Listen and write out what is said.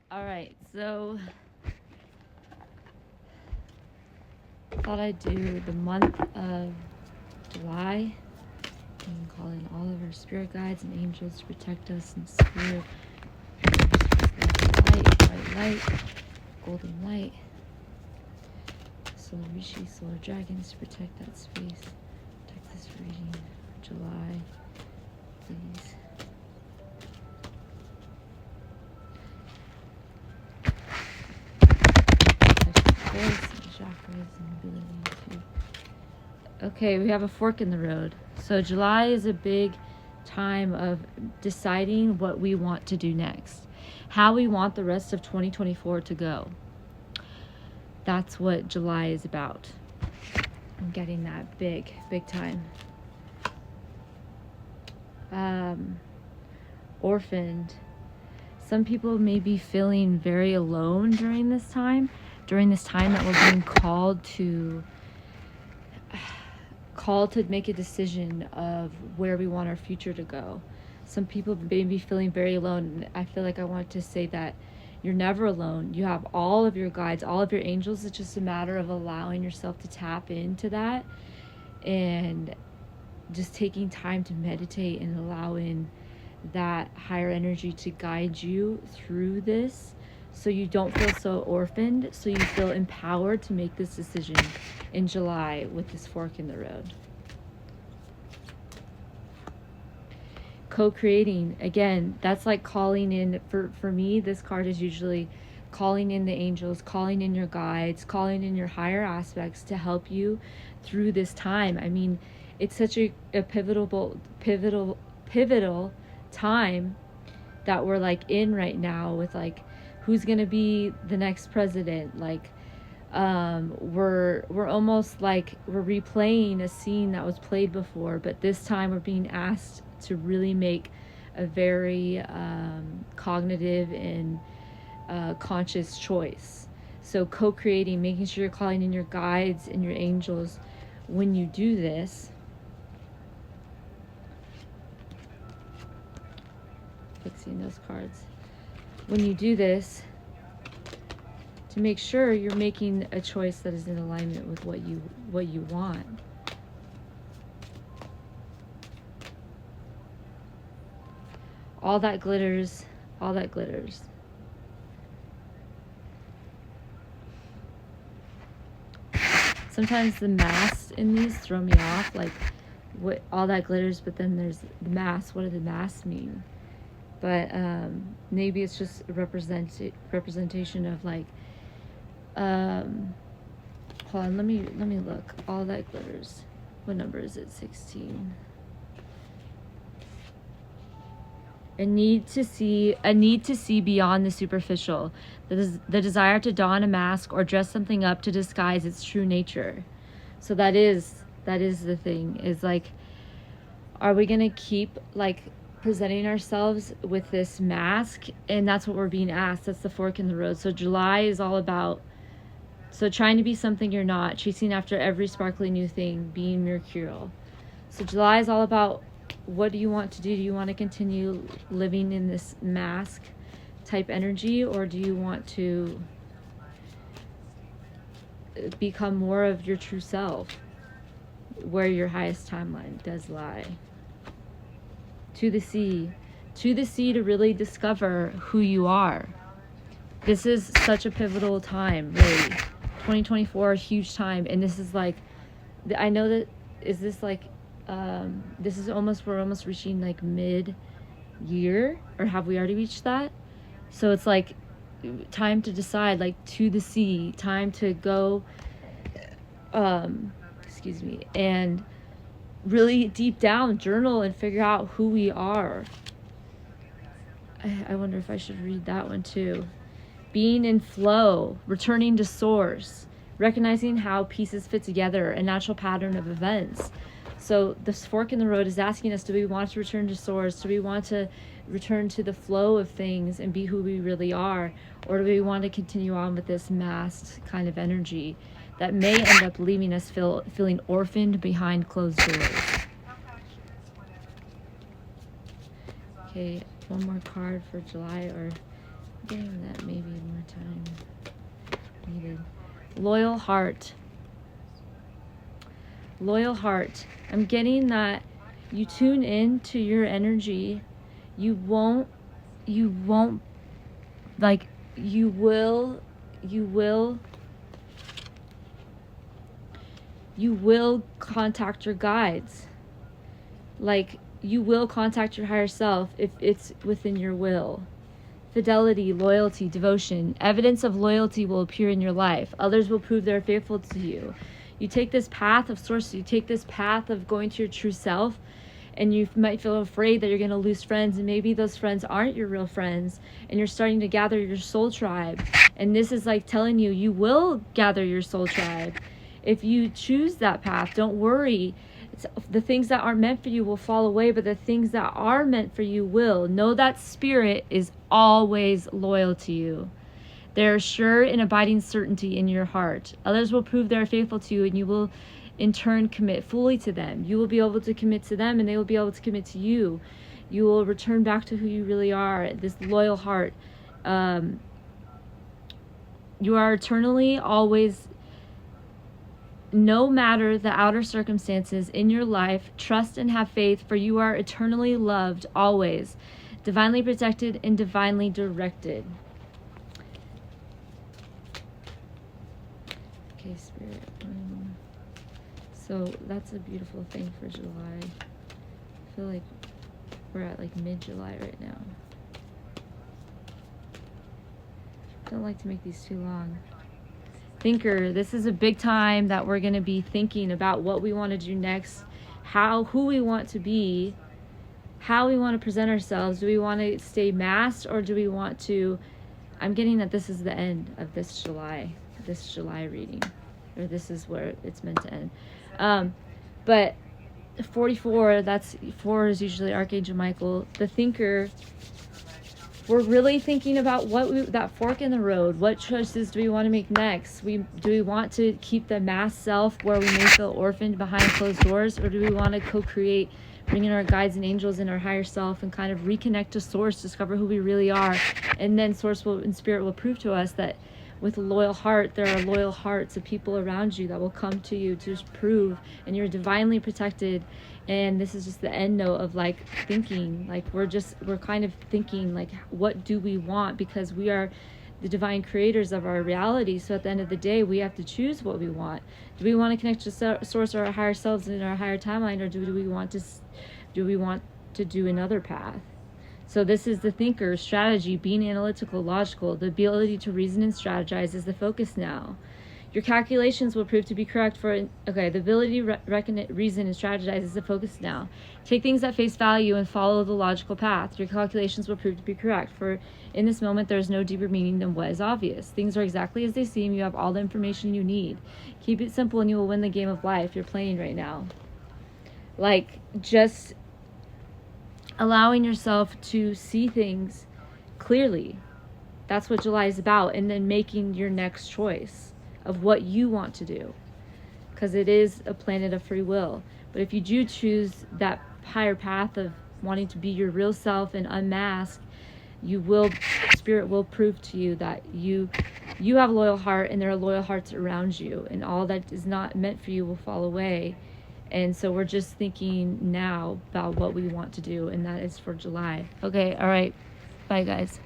All right, so thought I'd do the month of July and call in all of our spirit guides and angels to protect us in spirit. Light, white light, golden light, solar rishi, solar dragons to protect that space. Protect this reading for July, please. Chakras and ability to. Okay, we have a fork in the road. So July is a big time of deciding what we want to do next, how we want the rest of 2024 to go. That's what July is about. I'm getting that big time. Orphaned. Some people may be feeling very alone during this time that we're being called to make a decision of where we want our future to go. Some people may be feeling very alone. I feel like I want to say that you're never alone. You have all of your guides, all of your angels. It's just a matter of allowing yourself to tap into that and just taking time to meditate and allowing that higher energy to guide you through this, so you don't feel so orphaned, so you feel empowered to make this decision in July with this fork in the road. Co-creating, again, that's like calling in. For me, this card is usually calling in the angels, calling in your guides, calling in your higher aspects to help you through this time. I mean, it's such a pivotal time that we're like in right now with like who's gonna be the next president. Like we're almost like we're replaying a scene that was played before, but this time we're being asked to really make a very cognitive and conscious choice. So co-creating, making sure you're calling in your guides and your angels when you do this. Fixing those cards. When you do this, to make sure you're making a choice that is in alignment with what you want. All that glitters, all that glitters. Sometimes the masks in these throw me off, like what all that glitters, but then there's the masks. What do the masks mean? But maybe it's just a representation of like hold on, let me look. All that glitters. What number is it? 16. A need to see beyond the superficial. The desire to don a mask or dress something up to disguise its true nature. So that is the thing, is like, are we gonna keep like presenting ourselves with this mask? And that's what we're being asked. That's the fork in the road. So July is all about trying to be something you're not, chasing after every sparkly new thing, being mercurial. So July is all about, what do you want to do? Do you want to continue living in this mask type energy, or do you want to become more of your true self, where your highest timeline does lie? To the sea to really discover who you are. This is such a pivotal time, really. 2024, a huge time, and this is like, I know that, is this like, this is we're almost reaching like mid-year, or have we already reached that? So it's like time to decide, like, to the sea, time to go, and really deep down journal and figure out who we are. I wonder if I should read that one too. Being in flow, returning to source, recognizing how pieces fit together, a natural pattern of events. So this fork in the road is asking us, do we want to return to source? Do we want to return to the flow of things and be who we really are? Or do we want to continue on with this masked kind of energy that may end up leaving us feeling orphaned behind closed doors? Okay, one more card for July, or getting that maybe more time needed. Loyal heart. Loyal heart. I'm getting that you tune in to your energy. You won't like you will contact your guides. Like you will contact your higher self if it's within your will. Fidelity, loyalty, devotion. Evidence of loyalty will appear in your life. Others will prove they're faithful to you. You take this path of source, you take this path of going to your true self, and you might feel afraid that you're going to lose friends, and maybe those friends aren't your real friends, and you're starting to gather your soul tribe. And this is like telling you, you will gather your soul tribe. If you choose that path, don't worry. The things that aren't meant for you will fall away, but the things that are meant for you will. Know that spirit is always loyal to you. There is sure and abiding certainty in your heart. Others will prove they are faithful to you, and you will in turn commit fully to them. You will be able to commit to them, and they will be able to commit to you. You will return back to who you really are, this loyal heart. You are eternally always, no matter the outer circumstances in your life, trust and have faith, for you are eternally loved always, divinely protected and divinely directed. Okay, Spirit. So that's a beautiful thing for July. I feel like we're at like mid-July right now. Don't like to make these too long. Thinker, this is a big time that we're going to be thinking about what we want to do next, who we want to be, how we want to present ourselves. Do we want to stay masked, or do we want to, I'm getting that this is the end of this July reading, or this is where it's meant to end. But 44, 4 is usually Archangel Michael. The Thinker, we're really thinking about that fork in the road. What choices do we want to make next? Do we want to keep the masked self where we may feel orphaned behind closed doors, or do we want to co-create, bring in our guides and angels and our higher self and kind of reconnect to Source, discover who we really are, and then Source and Spirit will prove to us that with a loyal heart, there are loyal hearts of people around you that will come to you to prove, and you're divinely protected. And this is just the end note of like thinking, like we're kind of thinking like, what do we want? Because we are the divine creators of our reality. So at the end of the day, we have to choose what we want. Do we want to connect to Source or our higher selves in our higher timeline, or do we want to do another path? So this is the Thinker strategy, being analytical, logical. The ability to reason and strategize is the focus now. Your calculations will prove to be correct the ability to reason and strategize is the focus now. Take things at face value and follow the logical path. Your calculations will prove to be correct, for in this moment there is no deeper meaning than what is obvious. Things are exactly as they seem. You have all the information you need. Keep it simple and you will win the game of life you're playing right now. Like, just allowing yourself to see things clearly. That's what July is about. And then making your next choice of what you want to do, because it is a planet of free will. But if you do choose that higher path of wanting to be your real self and unmask, Spirit will prove to you that you have a loyal heart, and there are loyal hearts around you, and all that is not meant for you will fall away. And so we're just thinking now about what we want to do, and that is for July. Okay, all right. Bye, guys.